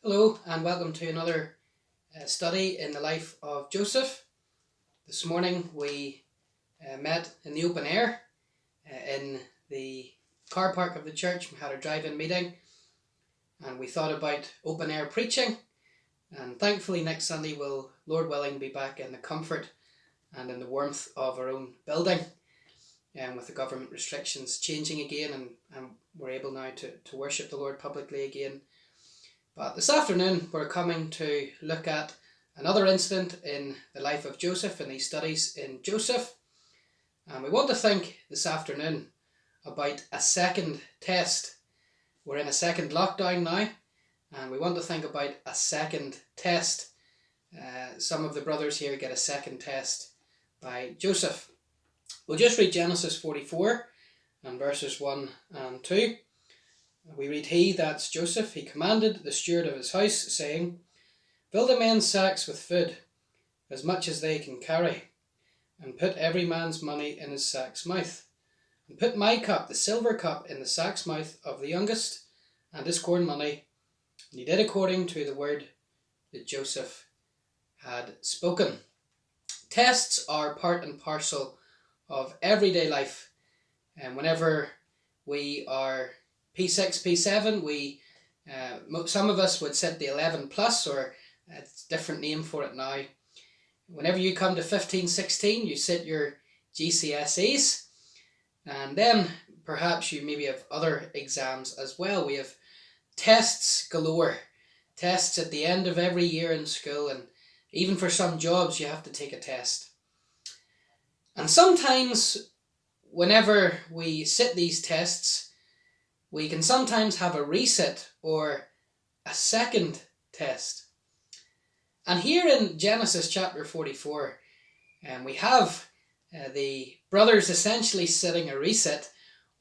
Hello and welcome to another study in the life of Joseph. This morning we met in the open air in the car park of the church. We had a drive-in meeting and we thought about open air preaching, and thankfully next Sunday we'll, Lord willing, be back in the comfort and in the warmth of our own building, and with the government restrictions changing again and we're able now to worship the Lord publicly again. But this afternoon we're coming to look at another incident in the life of Joseph in these studies in Joseph. And we want to think this afternoon about a second test. We're in a second lockdown now, and we want to think about a second test. Some of the brothers here get a second test by Joseph. We'll just read Genesis 44 and verses 1 and 2. We read, "He," that's Joseph, "he commanded the steward of his house, saying, Fill the men's sacks with food, as much as they can carry, and put every man's money in his sack's mouth, and put my cup, the silver cup, in the sack's mouth of the youngest, and his corn money. And he did according to the word that Joseph had spoken." Tests are part and parcel of everyday life, and whenever we are P6, P7, some of us would sit the 11 plus, or it's a different name for it now. Whenever you come to 15, 16, you sit your GCSEs, and then perhaps you maybe have other exams as well. We have tests galore, tests at the end of every year in school, and even for some jobs you have to take a test. And sometimes whenever we sit these tests, we can sometimes have a reset or a second test. And here in Genesis chapter 44, we have the brothers essentially sitting a reset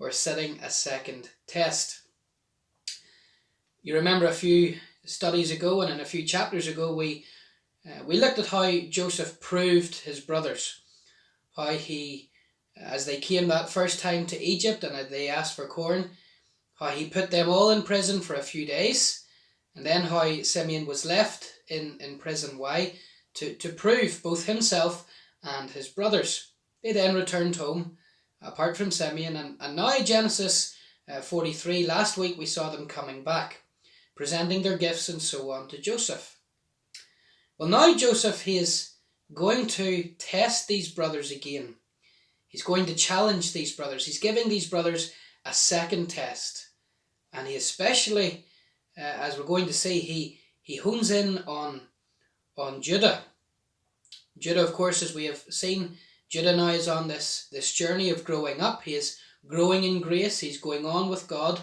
or sitting a second test. You remember a few studies ago and in a few chapters ago, we looked at how Joseph proved his brothers, how he, as they came that first time to Egypt and they asked for corn, how he put them all in prison for a few days, and then how Simeon was left in prison. Why? To prove both himself and his brothers. They then returned home, apart from Simeon, and now Genesis 43, last week we saw them coming back, presenting their gifts and so on to Joseph. Well, now Joseph, he is going to test these brothers again. He's going to challenge these brothers. He's giving these brothers a second test. And he especially, as we're going to see, he hones in on Judah. Judah, of course, as we have seen, Judah now is on this journey of growing up. He is growing in grace. He's going on with God.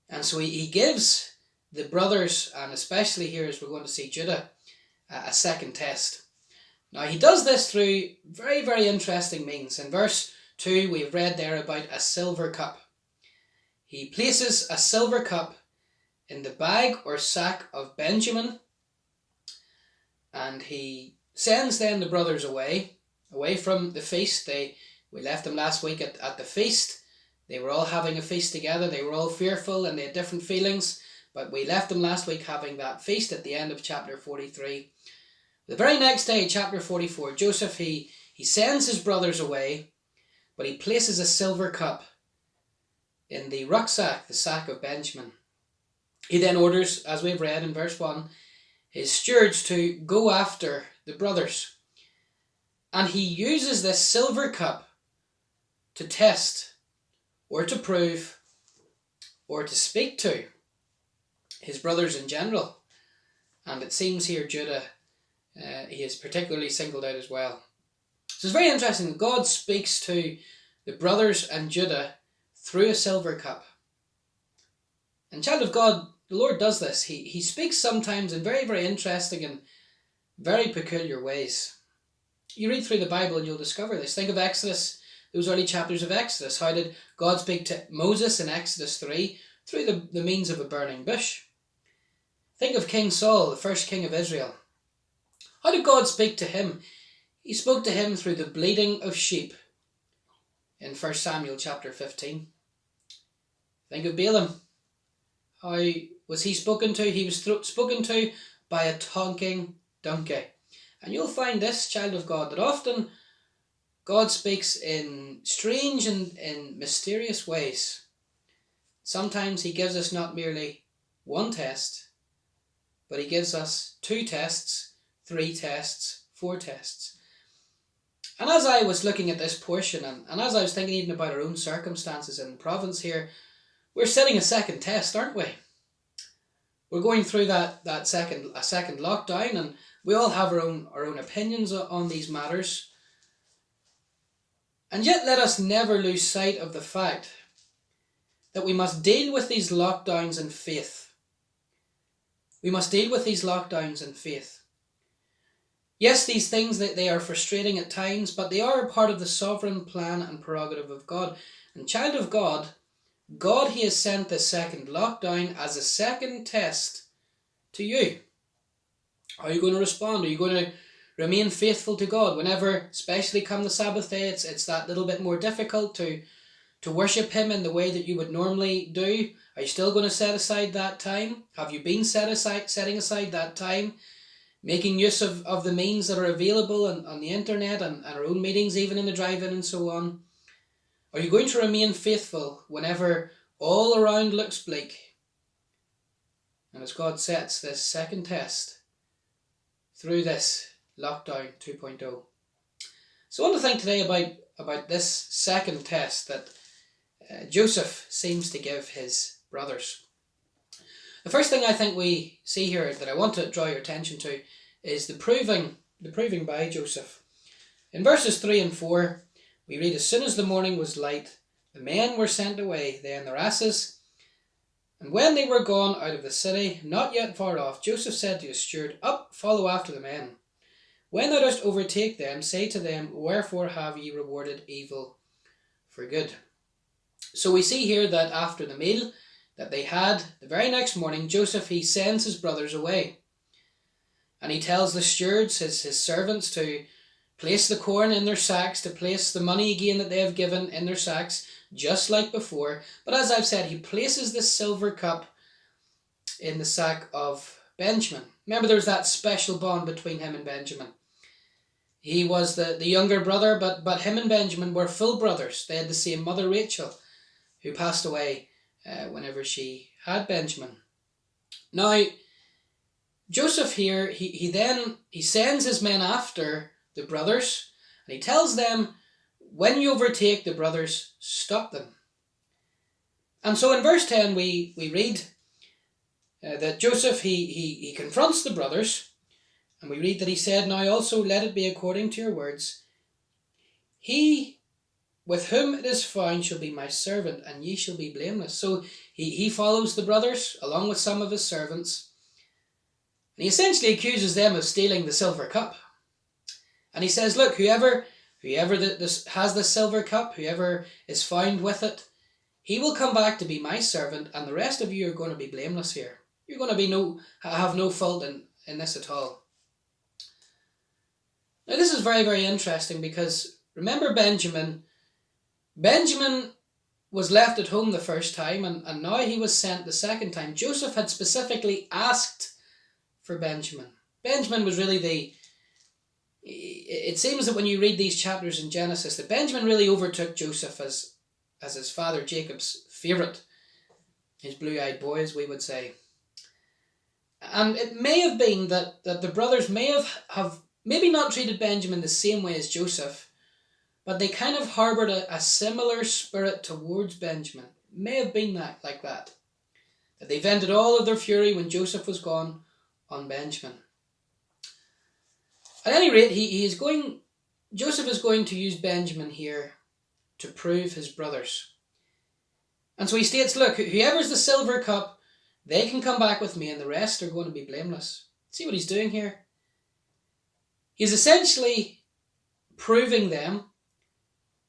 And so he gives the brothers, and especially here as we're going to see Judah, a second test. Now he does this through very, very interesting means. In verse 2 we've read there about a silver cup. He places a silver cup in the bag or sack of Benjamin, and he sends then the brothers away from the feast. We left them last week at the feast. They were all having a feast together. They were all fearful and they had different feelings, but we left them last week having that feast at the end of chapter 43. The very next day, chapter 44, Joseph, he sends his brothers away, but he places a silver cup in the rucksack, the sack of Benjamin. He then orders, as we've read in verse 1, his stewards to go after the brothers. And he uses this silver cup to test, or to prove, or to speak to his brothers in general. And it seems here Judah, he is particularly singled out as well. So it's very interesting that God speaks to the brothers and Judah through a silver cup. And child of God, the Lord does this. He speaks sometimes in very, very interesting and very peculiar ways. You read through the Bible and you'll discover this. Think of Exodus, those early chapters of Exodus. How did God speak to Moses in Exodus 3? Through the means of a burning bush. Think of King Saul, the first king of Israel. How did God speak to him? He spoke to him through the bleating of sheep in 1 Samuel chapter 15. Think of Balaam, how was he spoken to? He was spoken to by a talking donkey. And you'll find this, child of God, that often God speaks in strange and in mysterious ways. Sometimes he gives us not merely one test, but he gives us 2 tests, 3 tests, 4 tests. And as I was looking at this portion, and as I was thinking even about our own circumstances in the province here, we're setting a second test, aren't we? We're going through that second lockdown, and we all have our own opinions on these matters. And yet let us never lose sight of the fact that we must deal with these lockdowns in faith. We must deal with these lockdowns in faith. Yes, these things, they are frustrating at times, but they are a part of the sovereign plan and prerogative of God. And child of God, he has sent the second lockdown as a second test to you. How are you going to respond? Are you going to remain faithful to God whenever, especially come the Sabbath day, it's that little bit more difficult to worship him in the way that you would normally do? Are you still going to set aside that time? Have you been setting aside that time, making use of the means that are available on the internet and our own meetings, even in the drive-in and so on? Are you going to remain faithful whenever all around looks bleak? And as God sets this second test through this lockdown 2.0. So I want to think today about this second test that Joseph seems to give his brothers. The first thing I think we see here that I want to draw your attention to is the proving by Joseph. In verses 3 and 4, we read, as soon as the morning was light, the men were sent away, they and their asses. And when they were gone out of the city, not yet far off, Joseph said to his steward, up, follow after the men. When thou dost overtake them, say to them, wherefore have ye rewarded evil for good? So we see here that after the meal that they had, the very next morning, Joseph, he sends his brothers away. And he tells the stewards, his servants, to place the corn in their sacks, to place the money again that they have given in their sacks, just like before. But as I've said, he places the silver cup in the sack of Benjamin. Remember, there's that special bond between him and Benjamin. He was the younger brother, but him and Benjamin were full brothers. They had the same mother, Rachel, who passed away whenever she had Benjamin. Now, Joseph here, he sends his men after the brothers, and he tells them, when you overtake the brothers, stop them. And so in verse 10 we read that Joseph, he confronts the brothers, and we read that he said, now also let it be according to your words. He with whom it is found shall be my servant, and ye shall be blameless. So he follows the brothers along with some of his servants, and he essentially accuses them of stealing the silver cup. And he says, look, whoever has the silver cup, whoever is found with it, he will come back to be my servant, and the rest of you are going to be blameless here. You're going to have no fault in this at all. Now this is very, very interesting, because remember Benjamin was left at home the first time, and now he was sent the second time. Joseph had specifically asked for Benjamin. Benjamin was really it seems that when you read these chapters in Genesis, that Benjamin really overtook Joseph as his father Jacob's favourite, his blue-eyed boy, as we would say. And it may have been that the brothers may have maybe not treated Benjamin the same way as Joseph, but they kind of harboured a similar spirit towards Benjamin. It may have been like that. That they vented all of their fury when Joseph was gone on Benjamin. At any rate, Joseph is going to use Benjamin here to prove his brothers. And so he states, look, whoever's the silver cup, they can come back with me, and the rest are going to be blameless. See what he's doing here? He's essentially proving them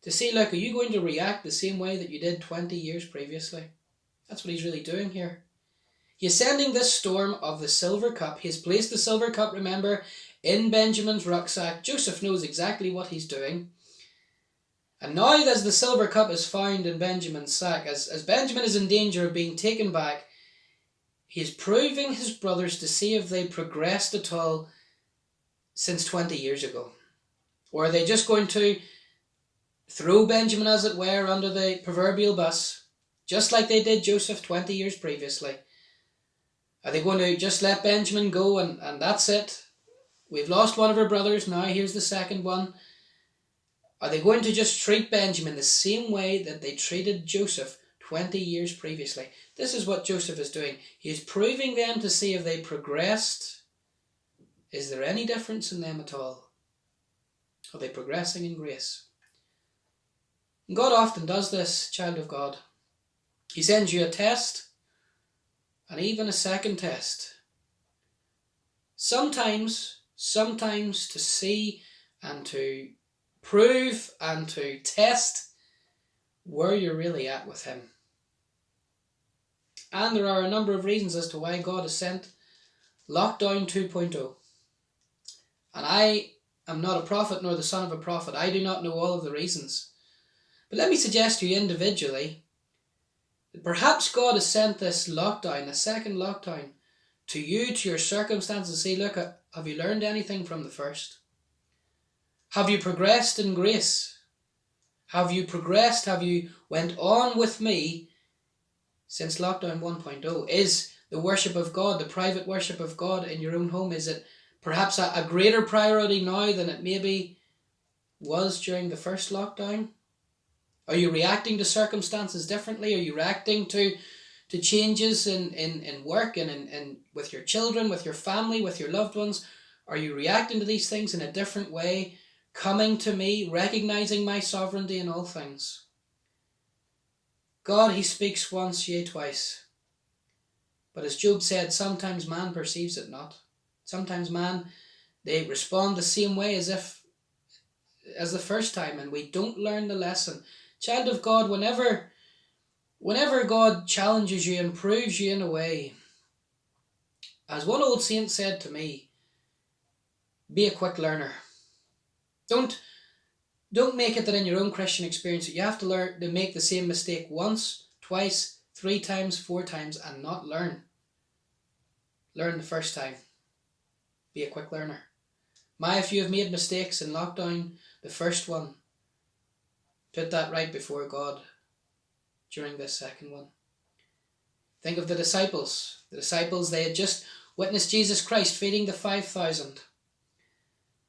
to see, look, are you going to react the same way that you did 20 years previously? That's what he's really doing here. He is sending this storm of the silver cup. He has placed the silver cup, remember, in Benjamin's rucksack. Joseph knows exactly what he's doing. And now as the silver cup is found in Benjamin's sack, as Benjamin is in danger of being taken back, He is proving his brothers to see if they progressed at all since 20 years ago. Or are they just going to throw Benjamin, as it were, under the proverbial bus, just like they did Joseph 20 years previously? Are they going to just let Benjamin go and that's it? We've lost one of our brothers, now here's the second one. Are they going to just treat Benjamin the same way that they treated Joseph 20 years previously? This is what Joseph is doing. He is proving them to see if they progressed. Is there any difference in them at all? Are they progressing in grace? And God often does this, child of God. He sends you a test and even a second test. Sometimes to see and to prove and to test where you're really at with him. And there are a number of reasons as to why God has sent Lockdown 2.0. And I am not a prophet nor the son of a prophet. I do not know all of the reasons. But let me suggest to you individually that perhaps God has sent this lockdown, the second lockdown, to you, to your circumstances. Say, look, have you learned anything from the first? Have you progressed in grace? Have you progressed? Have you went on with me since Lockdown 1.0? Is the worship of God, the private worship of God in your own home, is it perhaps a greater priority now than it maybe was during the first lockdown? Are you reacting to circumstances differently? Are you reacting to changes in work and in with your children, with your family, with your loved ones? Are you reacting to these things in a different way? Coming to me, recognizing my sovereignty in all things. God, he speaks once, yea, twice. But as Job said, sometimes man perceives it not. Sometimes man, they respond the same way as the first time, and we don't learn the lesson. Child of God, whenever God challenges you and proves you in a way, as one old saint said to me, be a quick learner. Don't make it that in your own Christian experience that you have to learn to make the same mistake once, twice, 3 times, 4 times and not learn. Learn the first time. Be a quick learner. If you have made mistakes in lockdown, the first one, put that right before God during this second one. Think of the disciples. The disciples, they had just witnessed Jesus Christ feeding the 5,000.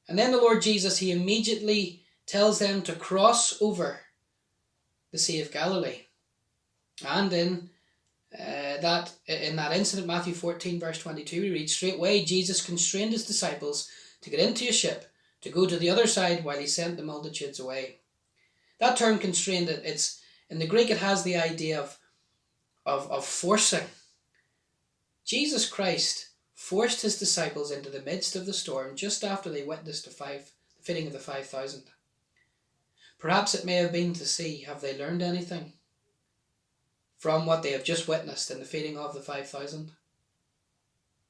And then the Lord Jesus, he immediately tells them to cross over the Sea of Galilee. And in that incident, Matthew 14 verse 22, we read, straightway Jesus constrained his disciples to get into a ship to go to the other side while he sent the multitudes away. That term constrained, it's in the Greek, it has the idea of forcing. Jesus Christ forced his disciples into the midst of the storm just after they witnessed the feeding of the 5,000. Perhaps it may have been to see, have they learned anything from what they have just witnessed in the feeding of the 5,000?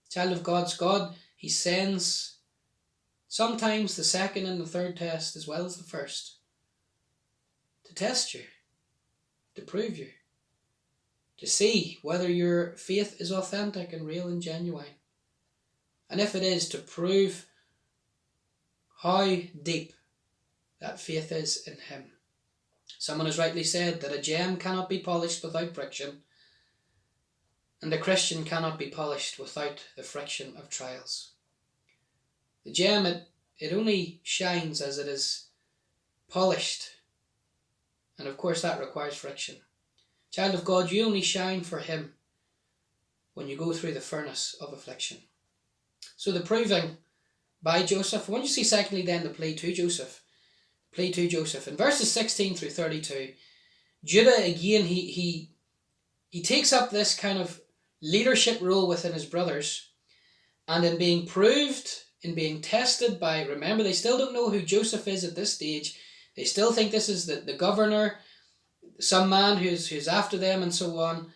Child of God, he sends sometimes the second and the third test as well as the first to test you, to prove you, to see whether your faith is authentic and real and genuine. And if it is, to prove how deep that faith is in him. Someone has rightly said that a gem cannot be polished without friction, and a Christian cannot be polished without the friction of trials. The gem, it only shines as it is polished, and of course that requires friction. Child of God, you only shine for him when you go through the furnace of affliction. So the proving by Joseph. I want you to see secondly then the plea to Joseph. Plea to Joseph. In verses 16 through 32, Judah again, he takes up this kind of leadership role within his brothers, and in being proved, in being tested by, remember, they still don't know who Joseph is at this stage. They still think this is the governor, some man who's after them and so on.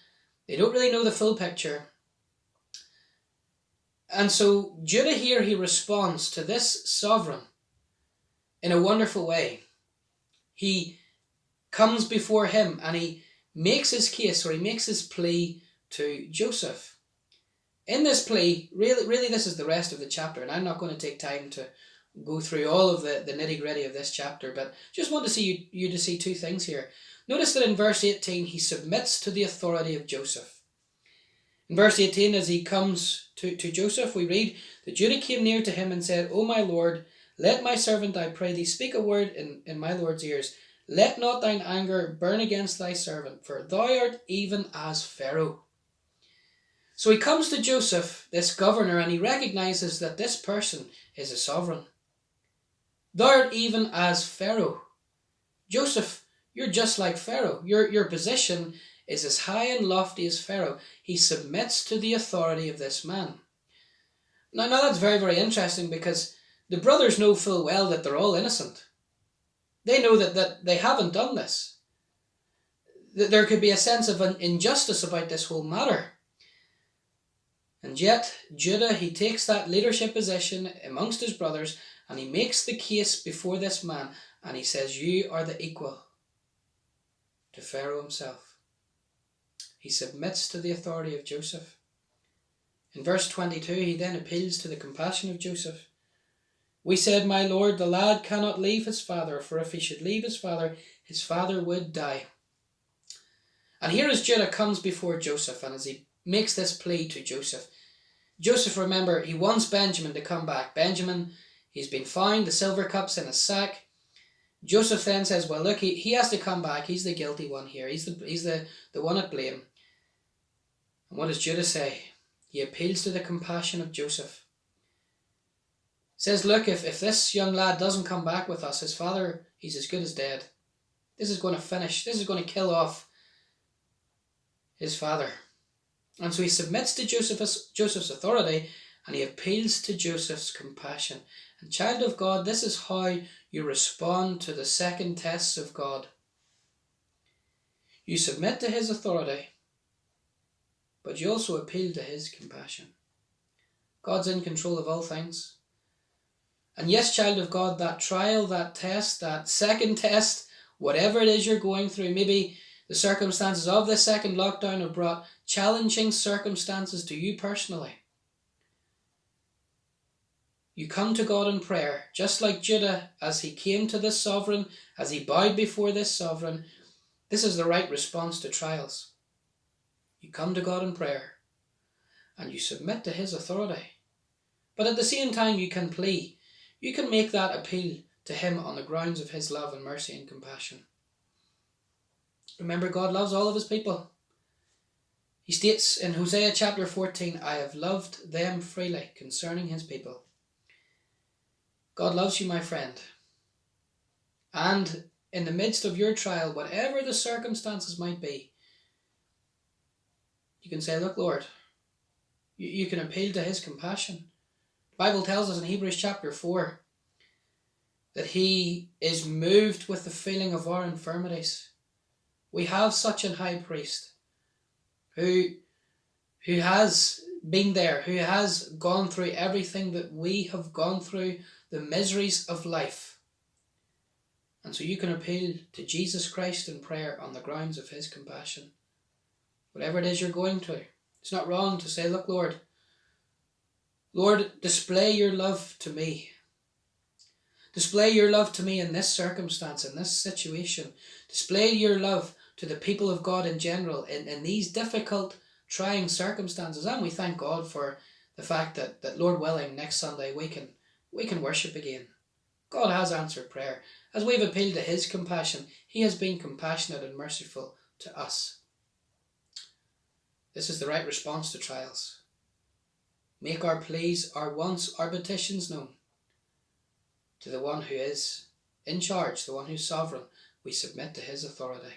They don't really know the full picture. And so Judah here, he responds to this sovereign in a wonderful way. He comes before him and he makes his case, or he makes his plea to Joseph. in this plea, really this is the rest of the chapter, and I'm not going to take time to go through all of the nitty-gritty of this chapter, but just want to see you to see two things here. Notice that in verse 18, he submits to the authority of Joseph. In verse 18, as he comes to Joseph, we read that Judah came near to him and said, O my Lord, let my servant, I pray thee, speak a word in my Lord's ears. Let not thine anger burn against thy servant, for thou art even as Pharaoh. So he comes to Joseph, this governor, and he recognizes that this person is a sovereign. Thou art even as Pharaoh. Joseph, you're just like Pharaoh. Your position is as high and lofty as Pharaoh. He submits to the authority of this man. Now that's very, very interesting, because the brothers know full well that they're all innocent. They know that they haven't done this. That there could be a sense of an injustice about this whole matter. And yet, Judah, he takes that leadership position amongst his brothers, and he makes the case before this man, and he says, you are the equal to Pharaoh himself. He submits to the authority of Joseph. In verse 22, he then appeals to the compassion of Joseph. We said, my Lord, the lad cannot leave his father, for if he should leave his father would die. And here as Judah comes before Joseph, and as he makes this plea to Joseph, remember, he wants Benjamin to come back. Benjamin, he's been found, the silver cup's in his sack. Joseph then says, well, look, he has to come back. He's the guilty one here. He's the one at blame. And what does Judah say? He appeals to the compassion of Joseph. He says, look, if this young lad doesn't come back with us, his father, he's as good as dead. This is going to kill off his father. And so he submits to Joseph's authority, and he appeals to Joseph's compassion. And child of God, this is how you respond to the second tests of God. You submit to his authority, but you also appeal to his compassion. God's in control of all things. And yes, child of God, that trial, that test, that second test, whatever it is you're going through, maybe the circumstances of this second lockdown have brought challenging circumstances to you personally. You come to God in prayer, just like Judah, as he came to this sovereign, as he bowed before this sovereign. This is the right response to trials. You come to God in prayer, and you submit to his authority. But at the same time, you can plea. You can make that appeal to him on the grounds of his love and mercy and compassion. Remember, God loves all of his people. He states in Hosea chapter 14, I have loved them freely, concerning his people. God loves you, my friend. And in the midst of your trial, whatever the circumstances might be, you can say, look, Lord, you can appeal to his compassion. The Bible tells us in Hebrews chapter 4 that he is moved with the feeling of our infirmities. We have such an high priest who has been there, who has gone through everything that we have gone through, the miseries of life. And so you can appeal to Jesus Christ in prayer on the grounds of his compassion. Whatever it is you're going through, it's not wrong to say, look, Lord, display your love to me. Display your love to me in this circumstance, in this situation. Display your love to the people of God in general in these difficult, trying circumstances. And we thank God for the fact that Lord willing, next Sunday we can worship again. God has answered prayer. As we've appealed to his compassion, he has been compassionate and merciful to us. This is the right response to trials. Make our pleas, our wants, our petitions known to the one who is in charge, the one who's sovereign. We submit to his authority.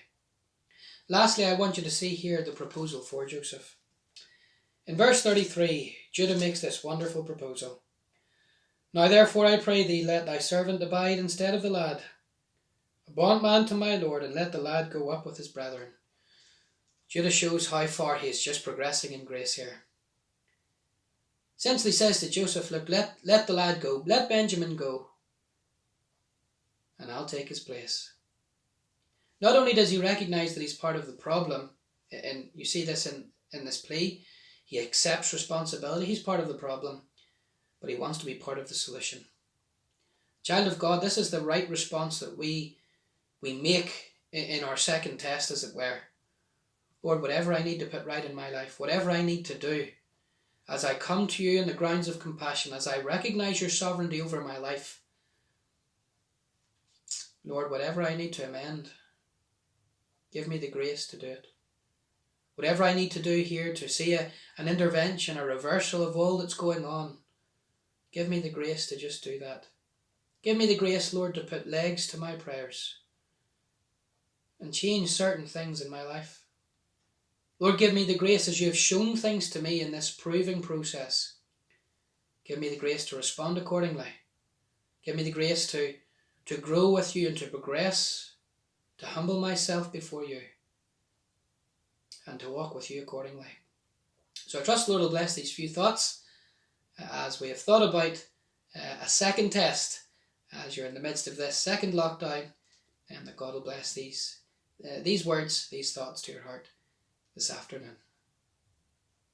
Lastly, I want you to see here the proposal for Joseph. In verse 33, Judah makes this wonderful proposal. Now therefore I pray thee, let thy servant abide instead of the lad, a bondman to my Lord, and let the lad go up with his brethren. Judah shows how far he is just progressing in grace here. Essentially says to Joseph, look, let the lad go, let Benjamin go, and I'll take his place. Not only does he recognize that he's part of the problem, and you see this in this plea, He accepts responsibility. He's part of the problem, but he wants to be part of the solution. Child of God, this is the right response that we make in our second test, as it were. Lord, whatever I need to put right in my life, whatever I need to do, as I come to you in the grounds of compassion, as I recognize your sovereignty over my life, Lord, whatever I need to amend, give me the grace to do it. Whatever I need to do here to see an intervention, a reversal of all that's going on, give me the grace to just do that. Give me the grace, Lord, to put legs to my prayers and change certain things in my life. Lord, give me the grace as you have shown things to me in this proving process. Give me the grace to respond accordingly. Give me the grace to grow with you and to progress, to humble myself before you, and to walk with you accordingly. So I trust the Lord will bless these few thoughts as we have thought about a second test as you're in the midst of this second lockdown, and that God will bless these words, these thoughts to your heart this afternoon.